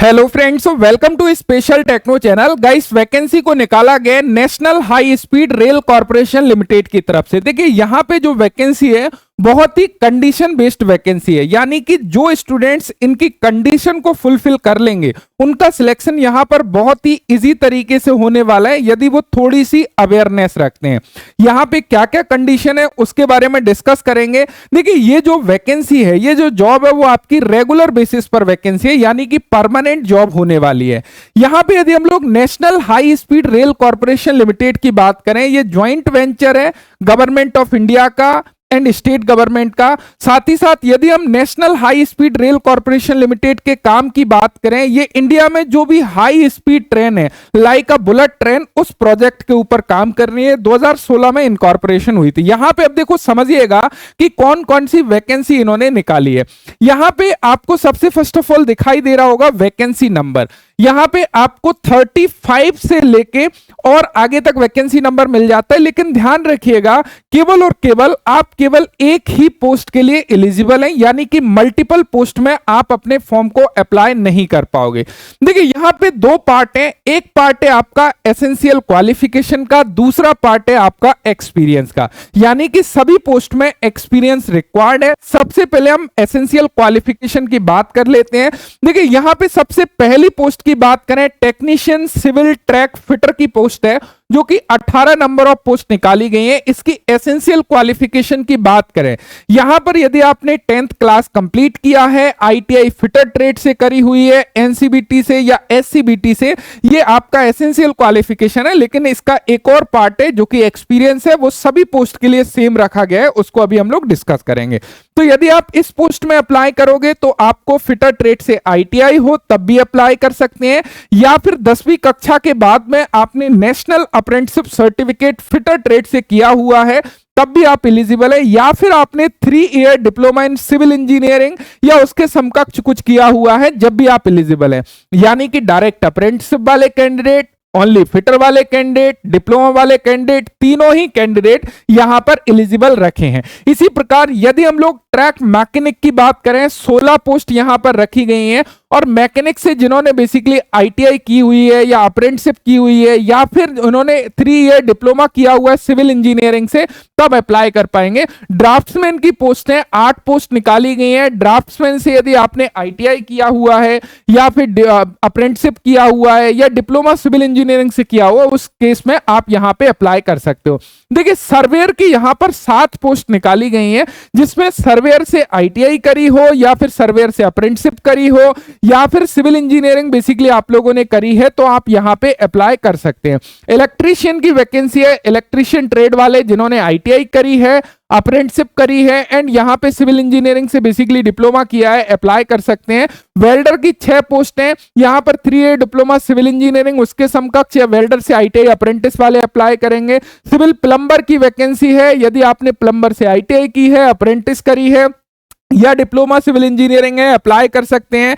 Hello friends, welcome to special techno channel. Guys, vacancy को निकाला गया national high speed rail corporation limited की तरफ से। देखिए यहाँ पे जो वैकेंसी है बहुत ही कंडीशन बेस्ड वैकेंसी है, यानी कि जो स्टूडेंट्स इनकी कंडीशन को फुलफिल कर लेंगे उनका सिलेक्शन यहाँ पर बहुत ही इजी तरीके से होने वाला है, यदि वो थोड़ी सी अवेयरनेस रखते हैं। यहाँ पे क्या क्या कंडीशन है उसके बारे में डिस्कस करेंगे। देखिए ये जो वैकेंसी है, ये जो जॉब है वो आपकी रेगुलर बेसिस पर वैकेंसी है, यानी कि परमानेंट जॉब होने वाली है। यहाँ पे यदि हम लोग national high speed rail corporation limited की बात करें, ये ज्वाइंट वेंचर है गवर्नमेंट ऑफ इंडिया का एंड स्टेट गवर्नमेंट का। साथ ही साथ यदि हम national high speed rail corporation limited के काम की बात करें, ये इंडिया में जो भी हाई स्पीड ट्रेन है लाइक अ बुलेट ट्रेन, उस प्रोजेक्ट के ऊपर काम कर रही है। 2016 में इनकॉर्पोरेशन हुई थी। यहां पे अब देखो समझिएगा कि कौन कौन सी वैकेंसी इन्होंने निकाली है। यहां पे आपको सबसे फर्स्ट ऑफ ऑल दिखाई दे रहा होगा वैकेंसी नंबर। यहां पे आपको 35 से लेके और आगे तक वैकेंसी नंबर मिल जाता है, लेकिन ध्यान रखिएगा केवल और केवल आप केवल एक ही पोस्ट के लिए एलिजिबल हैं, यानी कि मल्टीपल पोस्ट में आप अपने फॉर्म को अप्लाई नहीं कर पाओगे। देखिए यहां पे दो पार्ट हैं, एक पार्ट है आपका एसेंशियल क्वालिफिकेशन का, दूसरा पार्ट है आपका एक्सपीरियंस का, यानी कि सभी पोस्ट में एक्सपीरियंस रिक्वायर्ड है। सबसे पहले हम एसेंशियल क्वालिफिकेशन की बात कर लेते हैं। देखिए यहां पे सबसे पहली पोस्ट की बात करें, टेक्नीशियन सिविल ट्रैक फिटर की पोस्ट है, जो कि 18 नंबर ऑफ पोस्ट निकाली गई है। इसकी एसेंशियल क्वालिफिकेशन की बात करें, यहां पर यदि आपने 10th क्लास कंप्लीट किया है, आईटीआई फिटर ट्रेड से करी हुई है, एनसीबीटी से या एससीबीटी से, ये आपका एसेंशियल क्वालिफिकेशन है। लेकिन इसका एक और पार्ट है जो कि एक्सपीरियंस है, वो सभी पोस्ट के लिए सेम रखा गया है, उसको अभी हम लोग डिस्कस करेंगे। तो यदि आप इस पोस्ट में अप्लाई करोगे तो आपको फिटर ट्रेड से आईटीआई हो तब भी अप्लाई कर सकते हैं, या फिर 10वीं कक्षा के बाद में आपने national apprenticeship certificate fitter trade से किया हुआ है तब भी आप एलिजिबल है, या फिर आपने 3 year diploma in civil engineering या उसके समकक्ष कुछ किया हुआ है, जब भी आप एलिजिबल है। यानी कि डायरेक्ट अप्रेंटिसशिप वाले कैंडिडेट, ओनली फिटर वाले कैंडिडेट, डिप्लोमा वाले कैंडिडेट, तीनों ही कैंडिडेट यहां पर एलिजिबल रखे हैं। इसी प्रकार यदि हम लोग ट्रैक मैकेनिक की बात करें, 16 पोस्ट यहां पर रखी गई हैं, और मैकेनिक से जिन्होंने बेसिकली आईटीआई की हुई है या अप्रेंटिसशिप की हुई है या फिर उन्होंने 3 ईयर डिप्लोमा किया हुआ है सिविल इंजीनियरिंग से, तब अप्लाई कर पाएंगे। ड्राफ्ट्समैन की पोस्टें 8 पोस्ट निकाली गई हैं। ड्राफ्ट्समैन से यदि आपने आईटीआई किया हुआ है या फिर अप्रेंटिसशिप किया हुआ है या डिप्लोमा सिविल इंजीनियरिंग से किया हुआ, उस केस में आप यहां पे अप्लाई कर सकते हो। देखिए सर्वेयर की यहां पर 7 पोस्ट निकाली गई हैं, जिसमें सर्वेयर से आईटीआई करी हो या फिर सर्वेयर से अप्रेंटिसशिप करी हो या फिर सिविल इंजीनियरिंग बेसिकली आप लोगों ने करी है, तो आप यहां पे अप्लाई कर सकते हैं। इलेक्ट्रीशियन की वैकेंसी है, इलेक्ट्रीशियन ट्रेड वाले जिन्होंने आईटीआई करी है, अप्रेंटिसशिप करी है एंड यहां पे सिविल इंजीनियरिंग से बेसिकली डिप्लोमा किया है, अप्लाई कर सकते हैं। वेल्डर की 6 पोस्ट हैं, यहां पर 3 ईयर डिप्लोमा सिविल इंजीनियरिंग उसके समकक्ष या वेल्डर से आईटीआई अप्रेंटिस वाले अप्लाई करेंगे। सिविल प्लम्बर की वैकेंसी है, यदि आपने प्लम्बर से आईटीआई की है, अप्रेंटिस करी है या डिप्लोमा सिविल इंजीनियरिंग है, अप्लाई कर सकते हैं।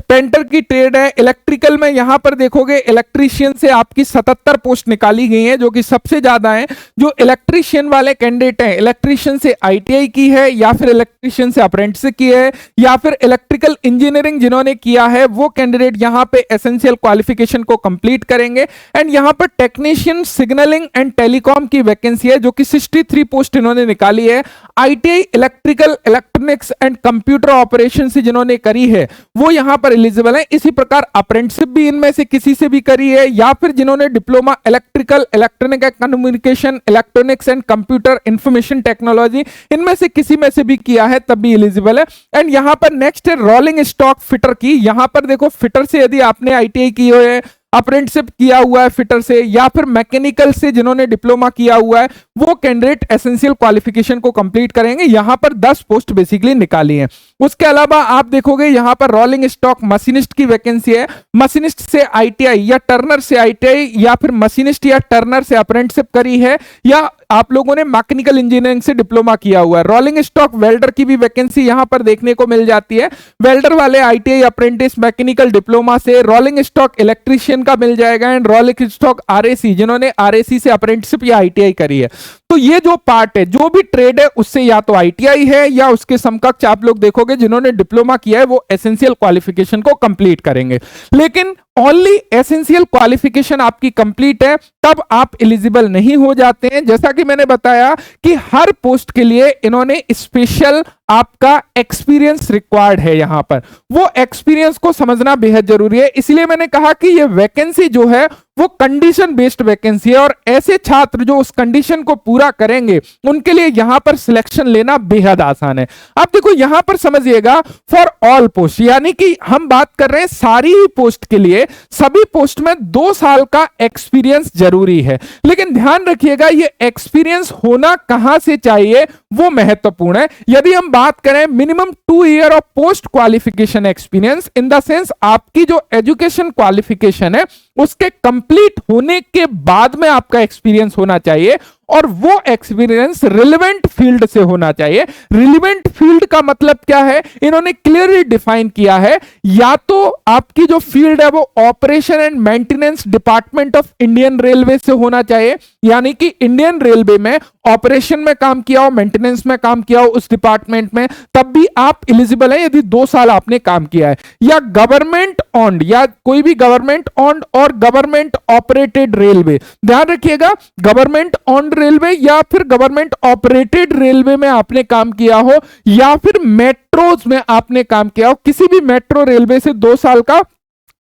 पेंटर की ट्रेड है। इलेक्ट्रिकल में यहां पर देखोगे इलेक्ट्रीशियन से आपकी 77 पोस्ट निकाली गई हैं, जो कि सबसे ज्यादा है। जो इलेक्ट्रीशियन वाले कैंडिडेट हैं, इलेक्ट्रीशियन से आईटीआई की है या फिर इलेक्ट्रीशियन से अप्रेंटिस की है या फिर इलेक्ट्रिकल इंजीनियरिंग जिन्होंने किया है, वो कैंडिडेट यहां पे एसेंशियल क्वालिफिकेशन को कंप्लीट करेंगे। एंड यहां पर टेक्नीशियन सिग्नलिंग एंड टेलीकॉम की वैकेंसी है, जो कि 63 पोस्ट इन्होंने निकाली है। ITI electrical electronics and computer operation से जिन्होंने करी है वो यहां पर एलिजिबल है। इसी प्रकार अप्रेंटिसशिप भी इनमें से किसी से भी करी है या फिर जिन्होंने diploma electrical electronic and communication electronics and computer information technology, इनमें से किसी में से भी किया है तब भी एलिजिबल है। एंड यहां पर नेक्स्ट है रोलिंग स्टॉक फिटर की। यहां पर देखो फिटर से यदि आपने आईटीआई की है, अप्रेंटिसशिप किया हुआ है फिटर से या फिर मैकेनिकल से जिन्होंने डिप्लोमा किया हुआ है, वो कैंडिडेट एसेंशियल क्वालिफिकेशन को कंप्लीट करेंगे। यहां पर 10 पोस्ट बेसिकली निकाली है। उसके अलावा आप देखोगे यहां पर रोलिंग स्टॉक मशीनिस्ट की वैकेंसी है। मशीनिस्ट से आईटीआई या टर्नर से आईटीआई या फिर मशीनिस्ट या टर्नर से अप्रेंटिसशिप करी है या आप लोगों ने मैकेनिकल इंजीनियरिंग से डिप्लोमा किया हुआ है। रोलिंग स्टॉक वेल्डर की भी वैकेंसी यहां पर देखने को मिल जाती है। वेल्डर वाले आईटीआई अप्रेंटिस मैकेनिकल डिप्लोमा से, रोलिंग स्टॉक इलेक्ट्रीशियन का मिल जाएगा एंड रोलिंग स्टॉक आरएसी जिन्होंने आरएसी से अप्रेंटिसशिप या आईटीआई करी है। तो ये जो पार्ट है, जो भी ट्रेड है, उससे या तो आईटीआई है या उसके समकक्ष आप लोग देखोगे जिन्होंने डिप्लोमा किया है वो एसेंशियल क्वालिफिकेशन को कंप्लीट करेंगे। लेकिन ओनली एसेंशियल क्वालिफिकेशन आपकी कंप्लीट है तब आप एलिजिबल नहीं हो जाते हैं। जैसा कि मैंने बताया कि हर पोस्ट के लिए इन्होंने स्पेशल आपका एक्सपीरियंस रिक्वायर्ड है। यहां पर वो एक्सपीरियंस को समझना बेहद जरूरी है, इसलिए मैंने कहा कि ये वैकेंसी जो है वो कंडीशन बेस्ड वैकेंसी है और ऐसे छात्र जो उस कंडीशन को पूरा करेंगे उनके लिए यहां पर सिलेक्शन लेना बेहद आसान है। अब देखो यहां पर समझिएगा, फॉर ऑल पोस्ट, यानी कि हम बात कर रहे हैं सारी ही पोस्ट के लिए, सभी पोस्ट में 2 साल का एक्सपीरियंस जरूरी है। लेकिन ध्यान रखिएगा ये एक्सपीरियंस होना कहां से चाहिए वो महत्वपूर्ण है। यदि हम बात करें minimum 2 year of post qualification experience, in the sense आपकी जो एजुकेशन क्वालिफिकेशन है उसके कंप्लीट होने के बाद में आपका एक्सपीरियंस होना चाहिए और वो एक्सपीरियंस रिलेवेंट फील्ड से होना चाहिए। रिलेवेंट फील्ड का मतलब क्या है, इन्होंने क्लियरली डिफाइन किया है, या तो आपकी जो फील्ड है वो operation and maintenance department of Indian railway से होना चाहिए, यानी कि इंडियन रेलवे में ऑपरेशन में काम किया हो, मेंटेनेंस में काम किया हो उस डिपार्टमेंट में, तब भी आप एलिजिबल है यदि 2 साल आपने काम किया है। या गवर्नमेंट ऑन्ड, या कोई भी गवर्नमेंट ऑन्ड और गवर्नमेंट ऑपरेटेड रेलवे, ध्यान रखिएगा गवर्नमेंट ऑन्ड रेलवे या फिर गवर्नमेंट ऑपरेटेड रेलवे में आपने काम किया हो या फिर मेट्रोज में आपने काम किया हो, किसी भी मेट्रो रेलवे से 2 साल का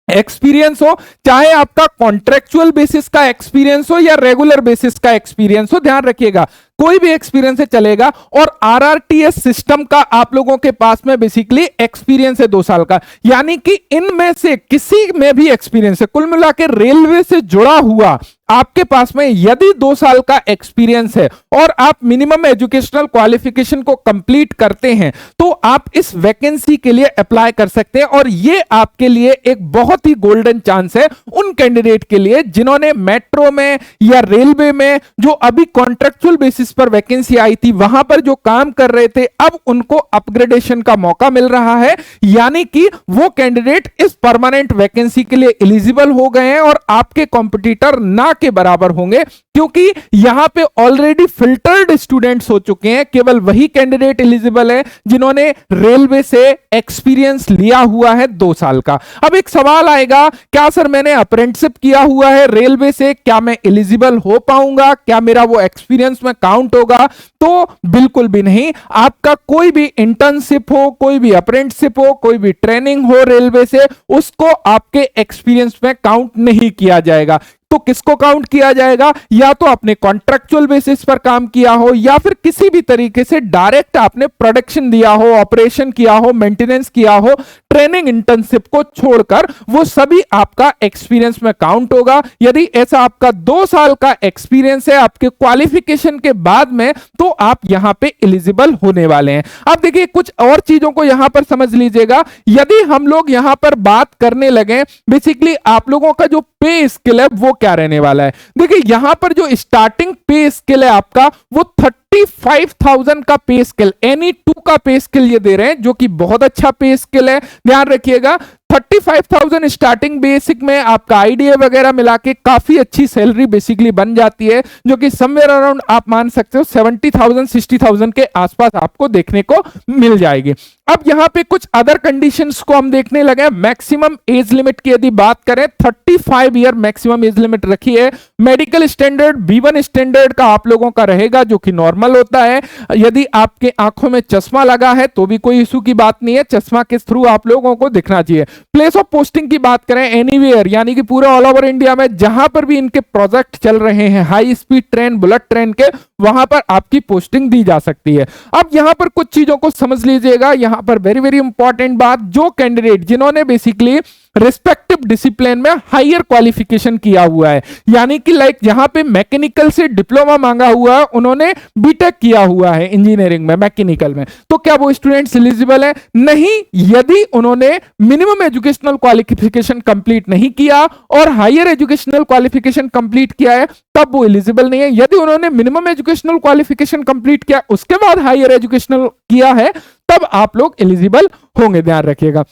एक्सपीरियंस हो, चाहे आपका कॉन्ट्रेक्चुअल बेसिस का एक्सपीरियंस हो या रेगुलर बेसिस का एक्सपीरियंस हो, ध्यान रखिएगा कोई भी एक्सपीरियंस से चलेगा। और आरआरटीएस सिस्टम का आप लोगों के पास में बेसिकली एक्सपीरियंस है 2 साल का, यानी कि इनमें से किसी में भी एक्सपीरियंस है, कुल मिला के रेलवे से जुड़ा हुआ आपके पास में यदि 2 साल का एक्सपीरियंस है और आप मिनिमम एजुकेशनल क्वालिफिकेशन को कंप्लीट करते हैं तो आप इस वैकेंसी के लिए अप्लाई कर सकते हैं। और ये आपके लिए एक बहुत ही गोल्डन चांस है उन कैंडिडेट के लिए जिन्होंने मेट्रो में या रेलवे में जो अभी कॉन्ट्रेक्चुअल बेसिस पर वैकेंसी आई थी वहां पर जो काम कर रहे थे, अब उनको अपग्रेडेशन का मौका मिल रहा है, यानी कि वो कैंडिडेट इस परमानेंट वैकेंसी के लिए एलिजिबल हो गए हैं और आपके कॉम्पिटिटर ना के बराबर होंगे, क्योंकि यहां पे ऑलरेडी फिल्टर्ड स्टूडेंट्स हो चुके हैं। केवल वही कैंडिडेट एलिजिबल है जिन्होंने रेलवे से एक्सपीरियंस लिया हुआ है 2 साल का। अब एक सवाल आएगा, क्या सर मैंने अप्रेंटिसशिप किया हुआ है रेलवे से, क्या मैं एलिजिबल हो पाऊंगा, क्या मेरा वो एक्सपीरियंस में काउंट होगा? तो बिल्कुल भी नहीं। आपका कोई भी इंटर्नशिप हो, कोई भी अप्रेंटिसशिप हो, कोई भी ट्रेनिंग हो रेलवे से, उसको आपके एक्सपीरियंस में काउंट नहीं किया जाएगा। तो किसको काउंट किया जाएगा? या तो आपने कॉन्ट्रैक्चुअल बेसिस पर काम किया हो या फिर किसी भी तरीके से डायरेक्ट आपने प्रोडक्शन दिया हो, ऑपरेशन किया हो, मेंटेनेंस किया हो, ट्रेनिंग इंटर्नशिप को छोड़कर वो सभी आपका एक्सपीरियंस में काउंट होगा। यदि ऐसा आपका 2 साल का एक्सपीरियंस है आपके क्वालिफिकेशन के बाद में, तो आप यहां पे एलिजिबल होने वाले हैं। अब देखिए कुछ और चीजों को यहां पर समझ लीजिएगा। यदि हम लोग यहां पर बात करने लगे बेसिकली आप लोगों का जो पे स्केल है वो क्या रहने वाला है, देखिए यहां पर जो स्टार्टिंग पे स्केल है आपका वो 35,000 का पे स्केल, एनी 2 का पे स्केल ये दे रहे हैं, जो कि बहुत अच्छा पे स्केल है। ध्यान रखिएगा 35,000 स्टार्टिंग बेसिक में आपका आईडीए वगैरह मिला के काफी अच्छी सैलरी बेसिकली बन जाती है, जो कि समवेयर अराउंड आप मान सकते हो 70,000 60,000 के आसपास आपको देखने को मिल जाएगी। अब यहां पे कुछ अदर कंडीशंस को हम देखने लगे। मैक्सिमम एज लिमिट की यदि बात करें 35 ईयर मैक्सिमम एज लिमिट रखी है। मेडिकल स्टैंडर्ड B1 स्टैंडर्ड का आप लोगों का रहेगा, जो कि नॉर्मल होता है। यदि आपके आंखों में चश्मा लगा है तो भी कोई इशू की बात नहीं है, चश्मा के थ्रू आप लोगों को दिखना चाहिए। प्लेस ऑफ पोस्टिंग की बात करें एनीवेयर, यानी कि पूरे ऑल ओवर इंडिया में जहां पर भी इनके प्रोजेक्ट चल रहे हैं high speed train, bullet train के, वहां पर आपकी पोस्टिंग दी जा सकती है। अब यहां पर कुछ चीजों को समझ लीजिएगा। यहां पर वेरी वेरी इंपॉर्टेंट बात, जो कैंडिडेट जिन्होंने बेसिकली रिस्पेक्टिव डिसिप्लिन में हायर क्वालिफिकेशन किया हुआ है, यानी कि लाइक यहां पे मैकेनिकल से डिप्लोमा मांगा हुआ है, उन्होंने बीटेक किया हुआ है इंजीनियरिंग में, मैकेनिकल में, तो क्या वो स्टूडेंट्स एलिजिबल है? नहीं। यदि उन्होंने मिनिमम एजुकेशनल क्वालिफिकेशन कंप्लीट नहीं किया और हायर एजुकेशनल क्वालिफिकेशन कंप्लीट किया है तब वो एलिजिबल नहीं है। यदि उन्होंने मिनिमम एजुकेशनल क्वालिफिकेशन कंप्लीट किया उसके बाद हायर एजुकेशनल किया है तब आप लोग एलिजिबल होंगे, ध्यान रखिएगा।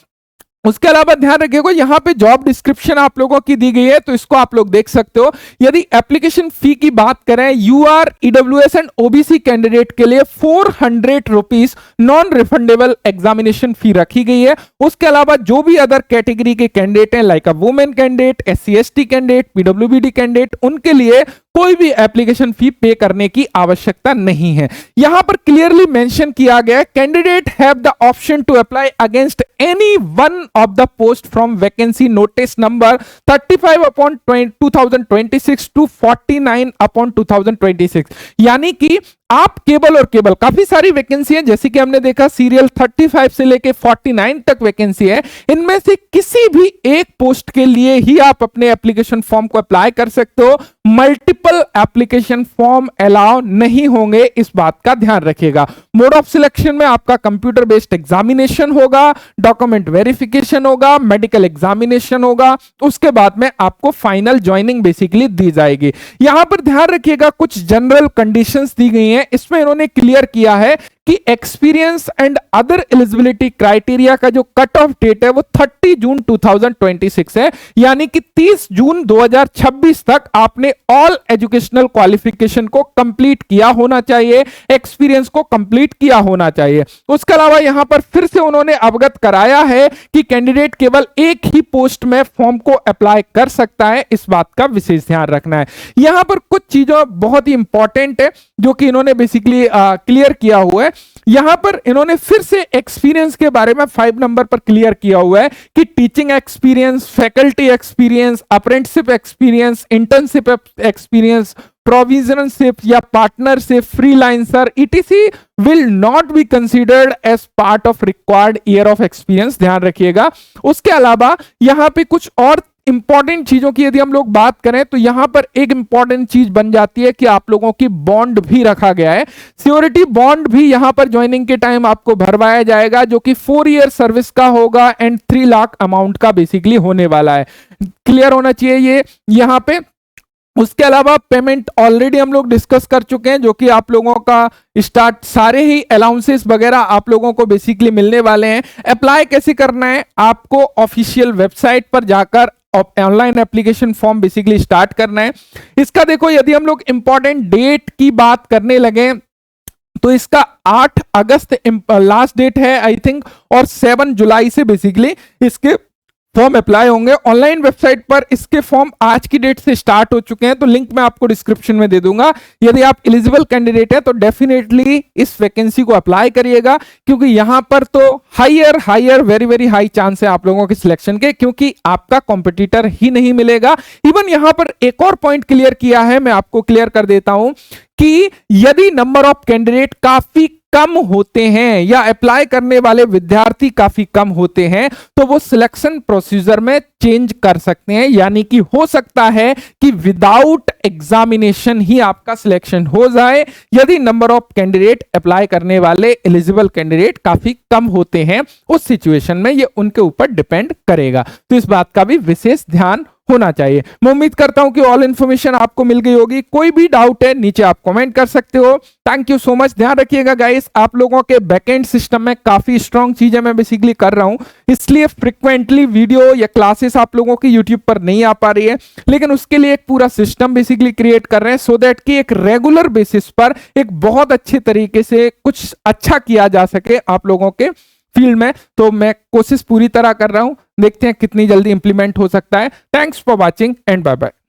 उसके अलावा ध्यान रखिएगा यहाँ पे जॉब डिस्क्रिप्शन आप लोगों की दी गई है, तो इसको आप लोग देख सकते हो। यदि एप्लीकेशन फी की बात करें, UR, EWS and OBC candidate के लिए 400 rupees non refundable examination fee रखी गई है। उसके अलावा जो भी अदर कैटेगरी के कैंडिडेट हैं, like a women candidate, SC/ST candidate, पीडब्ल्यूबीडी कैंडिडेट, उनके लिए कोई भी एप्लीकेशन फी पे करने की आवश्यकता नहीं है। यहां पर क्लियरली मेंशन किया गया, candidate have the option to apply against any one of the post from vacancy notice number 35/2026 to 49/2026। यानी कि आप केवल और केवल, काफी सारी वैकेंसी है, जैसे कि हमने देखा सीरियल 35 से लेके 49 तक वैकेंसी है, इनमें से किसी भी एक पोस्ट के लिए ही आप अपने एप्लीकेशन फॉर्म को अप्लाई कर सकते हो। मल्टीपल एप्लीकेशन फॉर्म अलाउ नहीं होंगे, इस बात का ध्यान रखिएगा। मोड ऑफ सिलेक्शन में आपका कंप्यूटर बेस्ड एग्जामिनेशन होगा, डॉक्यूमेंट वेरिफिकेशन होगा, मेडिकल एग्जामिनेशन होगा, उसके बाद में आपको फाइनल ज्वाइनिंग बेसिकली दी जाएगी। यहां पर ध्यान रखिएगा, कुछ जनरल कंडीशंस दी गई हैं, इसमें इन्होंने क्लियर किया है कि experience and other eligibility criteria का जो कट ऑफ डेट है वो 30 जून 2026 है। यानी कि 30 जून 2026 तक आपने ऑल एजुकेशनल क्वालिफिकेशन को कंप्लीट किया होना चाहिए, एक्सपीरियंस को कंप्लीट किया होना चाहिए। उसके अलावा यहां पर फिर से उन्होंने अवगत कराया है कि कैंडिडेट केवल एक ही पोस्ट में फॉर्म को अप्लाई कर सकता है, इस बात का विशेष ध्यान रखना है। यहां पर कुछ चीजों बहुत ही इंपॉर्टेंट है जो कि इन्होंने बेसिकली क्लियर किया हुआ है। यहां पर इन्होंने फिर से एक्सपीरियंस के बारे में 5 नंबर पर क्लियर किया हुआ है कि teaching experience, faculty experience, apprenticeship experience, internship experience, प्रोविजनशिप या partnership, freelancer etc will not be considered as part of required year of experience, ध्यान रखिएगा। उसके अलावा यहां पे कुछ और इंपॉर्टेंट चीजों की यदि हम लोग बात करें तो यहां पर एक इंपॉर्टेंट चीज बन जाती है कि आप लोगों की बॉन्ड भी रखा गया है। सिक्योरिटी बॉन्ड भी यहां पर ज्वाइनिंग के टाइम आपको भरवाया जाएगा, जो कि 4 ईयर सर्विस का होगा एंड 3 लाख अमाउंट का बेसिकली होने वाला है। क्लियर होना चाहिए ये यहां पे। उसके अलावा पेमेंट ऑलरेडी हम लोग डिस्कस कर चुके हैं, जो कि आप लोगों का स्टार्ट, सारे ही अलाउंसेस वगैरह आप लोगों को बेसिकली मिलने वाले हैं। अप्लाई कैसे करना है, आपको ऑफिशियल वेबसाइट पर जाकर online application form basically start करना है। इसका देखो, यदि हम लोग इंपॉर्टेंट डेट की बात करने लगे तो इसका 8 अगस्त लास्ट डेट है आई थिंक, और 7 जुलाई से बेसिकली इसके फॉर्म अप्लाई होंगे। ऑनलाइन वेबसाइट पर इसके फॉर्म आज की डेट से स्टार्ट हो चुके हैं, तो लिंक मैं आपको डिस्क्रिप्शन में दे दूंगा। यदि आप एलिजिबल कैंडिडेट है तो डेफिनेटली इस वैकेंसी को अप्लाई करिएगा, क्योंकि यहां पर तो higher very very high chance है आप लोगों के सिलेक्शन के, क्योंकि आपका कॉम्पिटिटर ही नहीं मिलेगा। इवन यहां पर एक और पॉइंट क्लियर किया है, मैं आपको क्लियर कर देता हूं कि यदि नंबर ऑफ कैंडिडेट काफी कम होते हैं या अप्लाई करने वाले विद्यार्थी काफी कम होते हैं तो वो सिलेक्शन प्रोसीजर में चेंज कर सकते हैं। यानी कि हो सकता है कि विदाउट एग्जामिनेशन ही आपका सिलेक्शन हो जाए, यदि नंबर ऑफ कैंडिडेट अप्लाई करने वाले एलिजिबल कैंडिडेट काफी कम होते हैं। उस सिचुएशन में ये उनके ऊपर डिपेंड करेगा, तो इस बात का भी विशेष ध्यान होना चाहिए। मैं उम्मीद करता हूं कि ऑल इंफॉर्मेशन आपको मिल गई होगी। कोई भी डाउट है नीचे आप कमेंट कर सकते हो। Thank you so much. ध्यान रखिएगा गाइस, आप लोगों के बैकएंड सिस्टम में काफी स्ट्रांग चीजें मैं बेसिकली कर रहा हूं, इसलिए फ्रिक्वेंटली वीडियो या क्लासेस आप लोगों की यूट्यूब पर नहीं आ पा रही है, लेकिन उसके लिए एक पूरा सिस्टम बेसिकली क्रिएट कर रहे हैं, सो दैट कि एक रेगुलर बेसिस पर एक बहुत अच्छे तरीके से कुछ अच्छा किया जा सके आप लोगों के फील्ड में। तो मैं कोशिश पूरी तरह कर रहा हूं, देखते हैं कितनी जल्दी इंप्लीमेंट हो सकता है। Thanks for watching and bye bye.